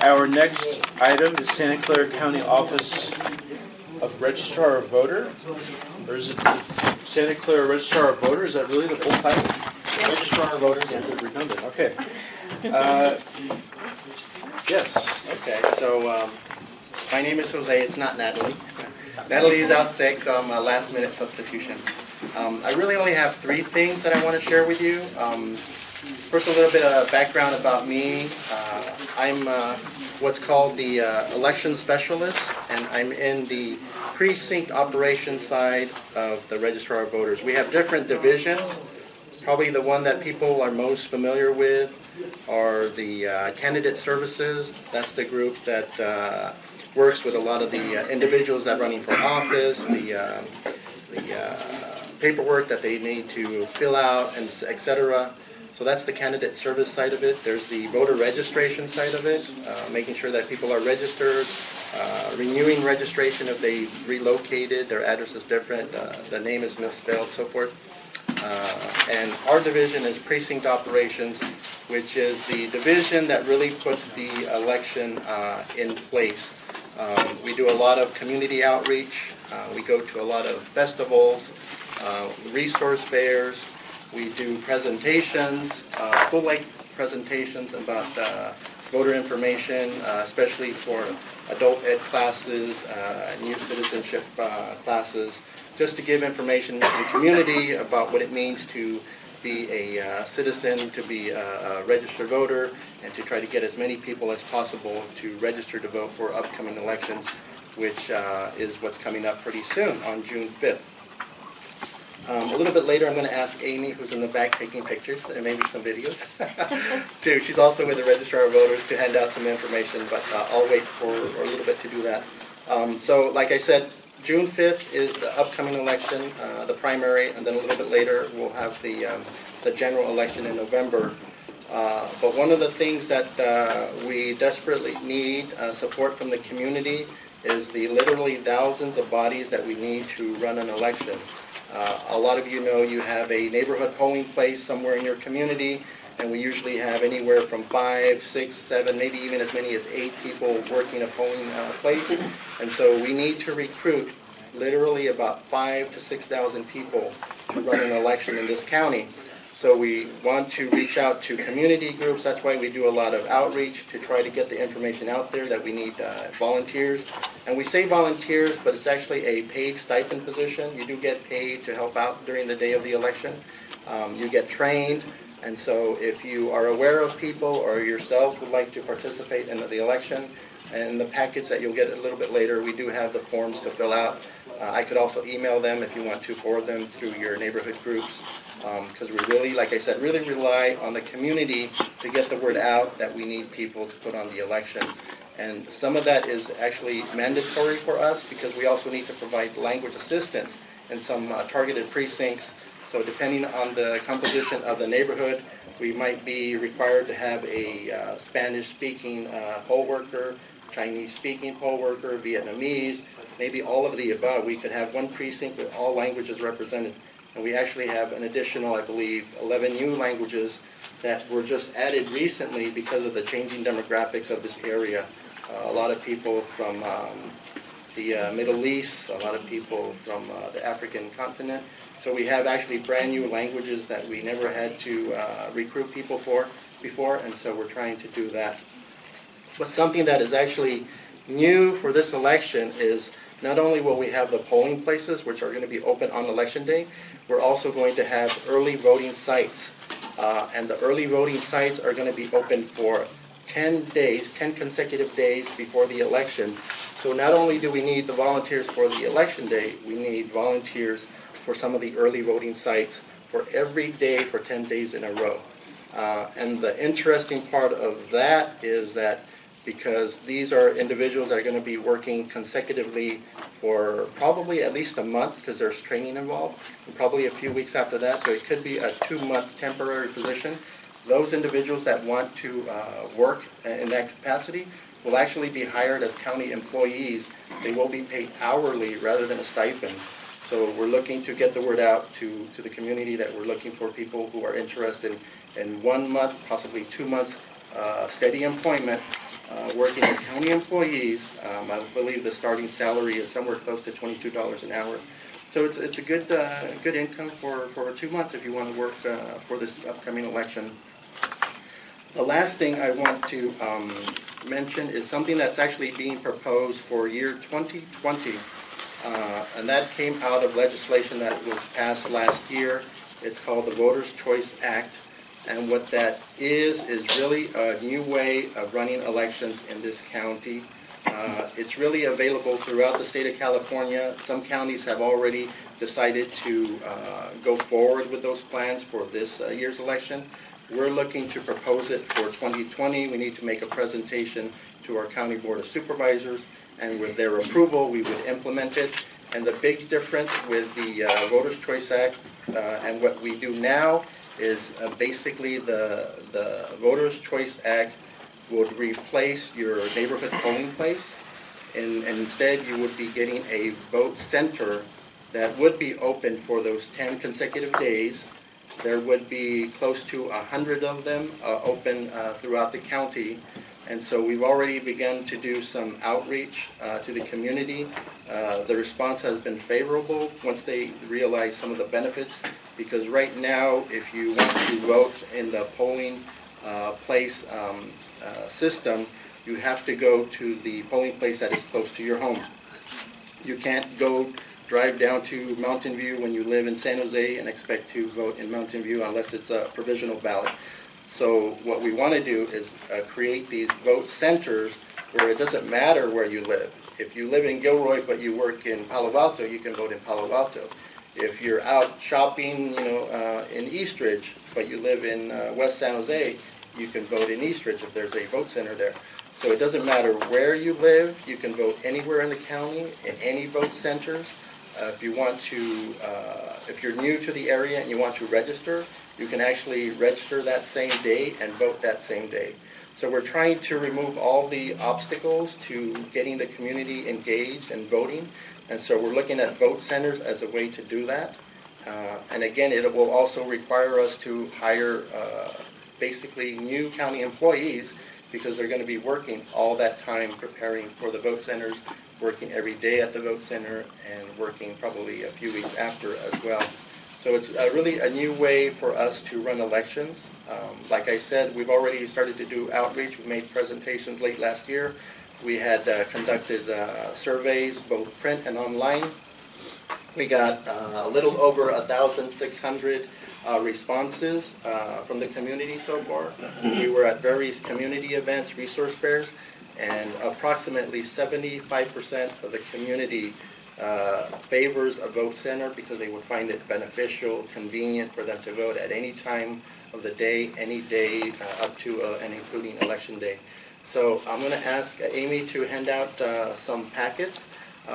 Our next item is Santa Clara County Office of Registrar of Voter. Or is it Santa Clara Registrar of Voter? Is that really the full title? Registrar of Voter, Yeah, yeah. redundant. Okay. Yes. Okay, so my name is Jose, it's not Natalie. Natalie is out sick, so I'm a last minute substitution. I really only have three things that I want to share with you. First, a little bit of background about me. I'm what's called the election specialist, and I'm in the precinct operations side of the Registrar of Voters. We have different divisions. Probably the one that people are most familiar with are the candidate services. That's the group that works with a lot of the individuals that are running for office, the paperwork that they need to fill out, and etc. So that's the candidate service side of it. There's the voter registration side of it, making sure that people are registered, renewing registration if they relocated, their address is different, the name is misspelled, so forth. And our division is precinct operations, which is the division that really puts the election in place. We do a lot of community outreach. We go to a lot of festivals, resource fairs. We do presentations, full-length presentations about voter information, especially for adult ed classes, new citizenship classes, just to give information to the community about what it means to be a citizen, to be a registered voter, and to try to get as many people as possible to register to vote for upcoming elections, which is what's coming up pretty soon on June 5th. A little bit later, I'm going to ask Amy, who's in the back taking pictures and maybe some videos, too. She's also with the Registrar of Voters to hand out some information, but I'll wait for a little bit to do that. So, like I said, June 5th is the upcoming election, the primary, and then a little bit later we'll have the general election in November. But one of the things that we desperately need support from the community is the literally thousands of bodies that we need to run an election. A lot of you know you have a neighborhood polling place somewhere in your community, and we usually have anywhere from 5, 6, 7, maybe even as many as 8 people working a polling place. And so we need to recruit literally about 5,000 to 6,000 people to run an election in this county. So we want to reach out to community groups. That's why we do a lot of outreach to try to get the information out there that we need volunteers. And we say volunteers, but it's actually a paid stipend position. You do get paid to help out during the day of the election. You get trained. And so if you are aware of people or yourself would like to participate in the election, and the packets that you'll get a little bit later, we do have the forms to fill out. I could also email them if you want to forward them through your neighborhood groups, because we really, like I said, really rely on the community to get the word out that we need people to put on the election. And some of that is actually mandatory for us because we also need to provide language assistance in some targeted precincts. So depending on the composition of the neighborhood, we might be required to have a Spanish-speaking poll worker, Chinese-speaking poll worker, Vietnamese, maybe all of the above. We could have one precinct with all languages represented. And we actually have an additional, I believe, 11 new languages that were just added recently because of the changing demographics of this area. A lot of people from the Middle East, a lot of people from the African continent. So we have actually brand new languages that we never had to recruit people for before, and so we're trying to do that. But something that is actually new for this election is not only will we have the polling places, which are going to be open on election day, we're also going to have early voting sites. And the early voting sites are going to be open for 10 days, 10 consecutive days before the election. So not only do we need the volunteers for the election day, we need volunteers for some of the early voting sites for every day for 10 days in a row. And the interesting part of that is that because these are individuals that are going to be working consecutively for probably at least a month because there's training involved, and probably a few weeks after that, so it could be a 2-month temporary position. Those individuals that want to work in that capacity will actually be hired as county employees. They will be paid hourly rather than a stipend. So we're looking to get the word out to the community that we're looking for people who are interested in 1 month, possibly 2 months steady employment, working as county employees. I believe the starting salary is somewhere close to $22 an hour. So it's a good income for 2 months if you want to work for this upcoming election. The last thing I want to mention is something that's actually being proposed for year 2020, and that came out of legislation that was passed last year. It's called the Voters' Choice Act, and what that is really a new way of running elections in this county. It's really available throughout the state of California. Some counties have already decided to go forward with those plans for this year's election. We're looking to propose it for 2020. We need to make a presentation to our County Board of Supervisors, and with their approval, we would implement it. And the big difference with the Voters' Choice Act and what we do now is basically the Voters' Choice Act would replace your neighborhood polling place, and instead you would be getting a vote center that would be open for those 10 consecutive days. There would be close to 100 of them open throughout the county, and so we've already begun to do some outreach to the community. The response has been favorable once they realize some of the benefits, because right now if you want to vote in the polling place system, you have to go to the polling place that is close to your home. You can't drive down to Mountain View when you live in San Jose and expect to vote in Mountain View unless it's a provisional ballot. So what we want to do is create these vote centers where it doesn't matter where you live. If you live in Gilroy but you work in Palo Alto, you can vote in Palo Alto. If you're out shopping, in Eastridge but you live in West San Jose, you can vote in Eastridge if there's a vote center there. So it doesn't matter where you live, you can vote anywhere in the county, in any vote centers. If you're new to the area and you want to register, you can actually register that same day and vote that same day. So we're trying to remove all the obstacles to getting the community engaged and voting, and so we're looking at vote centers as a way to do that. And again, it will also require us to hire basically new county employees, because they're going to be working all that time preparing for the vote centers, working every day at the vote center, and working probably a few weeks after as well. So it's really a new way for us to run elections. Like I said, we've already started to do outreach. We made presentations late last year. We had conducted surveys, both print and online. We got a little over 1,600 responses from the community so far. We were at various community events, resource fairs, and approximately 75% of the community favors a vote center because they would find it beneficial, convenient for them to vote at any time of the day, any day up to and including election day. So I'm going to ask Amy to hand out some packets.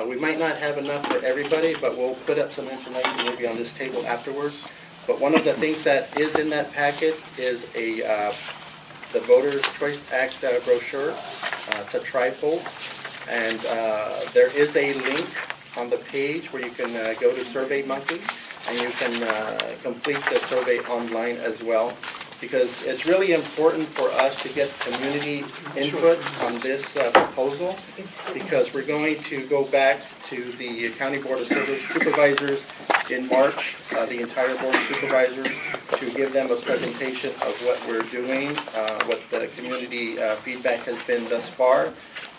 We might not have enough for everybody, but we'll put up some information maybe on this table afterwards. But one of the things that is in that packet is the Voters' Choice Act brochure. It's a trifold, and there is a link on the page where you can go to SurveyMonkey, and you can complete the survey online as well, because it's really important for us to get community input on this proposal, because we're going to go back to the County Board of Supervisors in March, the entire Board of Supervisors, to give them a presentation of what we're doing, what the community feedback has been thus far,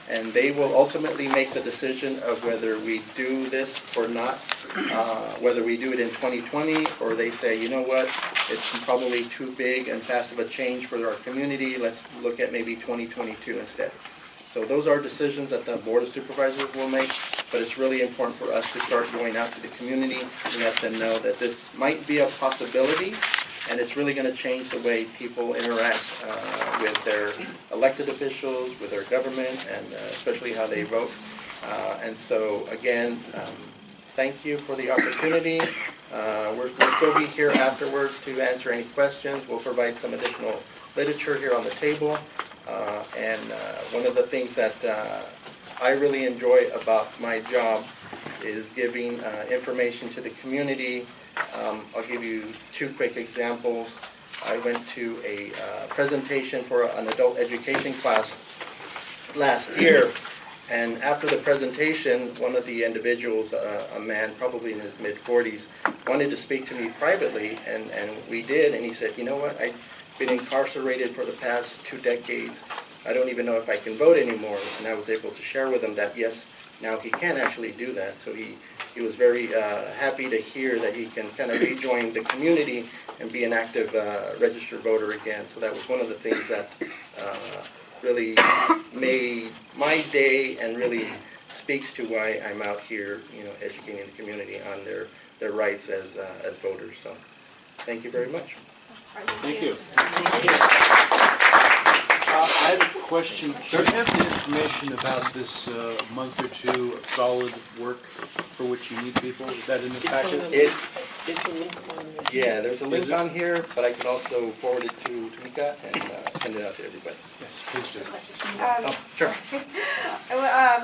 and they will ultimately make the decision of whether we do this or not, whether we do it in 2020, or they say, you know what, it's probably too big and fast of a change for our community, let's look at maybe 2022 instead. So those are decisions that the Board of Supervisors will make, but it's really important for us to start going out to the community and let them know that this might be a possibility, and it's really going to change the way people interact with their elected officials, with their government, and especially how they vote. And so, again, thank you for the opportunity. We'll still be here afterwards to answer any questions. We'll provide some additional literature here on the table. And one of the things that I really enjoy about my job is giving information to the community. I'll give you two quick examples. I went to a presentation for an adult education class last year, and after the presentation, one of the individuals, a man probably in his mid-40s, wanted to speak to me privately, and we did, and he said, you know what, I've been incarcerated for the past 2 decades. I don't even know if I can vote anymore. And I was able to share with him that, yes, now he can actually do that. So he was very happy to hear that he can kind of rejoin the community and be an active registered voter again. So that was one of the things that really made my day and really speaks to why I'm out here, educating the community on their rights as voters. So thank you very much. Thank you. I have a question. Do you have the information about this month or two of solid work for which you need people? Is that in the packet? Yeah, there's a link on here, but I can also forward it to Tamika and send it out to everybody. Yes, please do. Sure.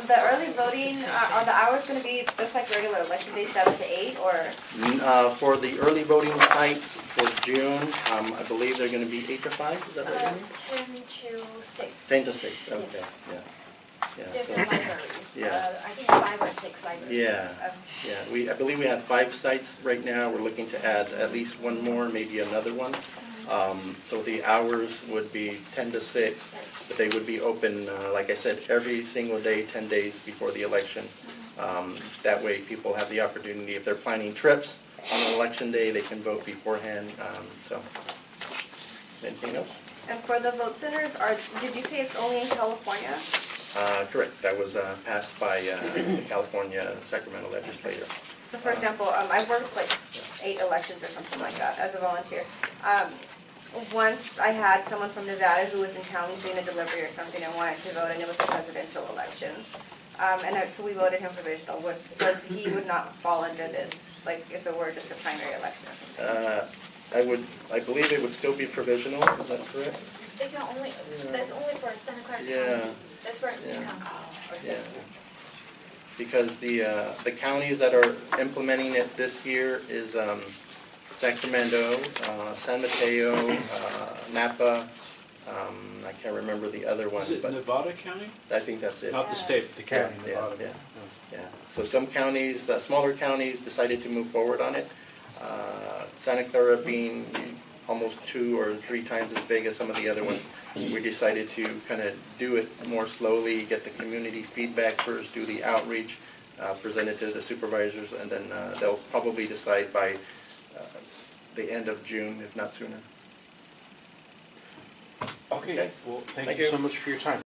The early voting, are the hours going to be just like regular election day, 7 to 8, or? For the early voting sites for June, I believe they're going to be 8 to 5, is that right? 10 to 6. 10 to 6, okay, Yes. yeah. Different libraries. Yeah. I think 5 or 6 libraries. Yeah, I believe we have 5 sites right now. We're looking to add at least one more, maybe another one. So the hours would be 10 to 6, but they would be open, like I said, every single day, 10 days before the election. That way people have the opportunity, if they're planning trips on election day, they can vote beforehand. So, anything else? And for the vote centers, did you say it's only in California? Correct. That was passed by the California Sacramento legislature. So for example, I've worked like 8 elections or something like that as a volunteer. Once I had someone from Nevada who was in town doing a delivery or something and wanted to vote, and it was a presidential election. So we voted him provisional, so he would not fall under this, like if it were just a primary election or something. I believe it would still be provisional, is that correct? They can only, that's only for Santa Clara Yeah. County. That's for each county. Yeah. Because the counties that are implementing it this year is Sacramento, San Mateo, Napa, I can't remember the other one. Is it but Nevada County? I think that's it. Not the state, the county, Yeah, Nevada. yeah. So some counties, smaller counties, decided to move forward on it. Santa Clara being almost 2 or 3 times as big as some of the other ones, we decided to kind of do it more slowly, get the community feedback first, do the outreach, present it to the supervisors, and then they'll probably decide by the end of June, if not sooner. Okay, well, thank you you. so much for your time.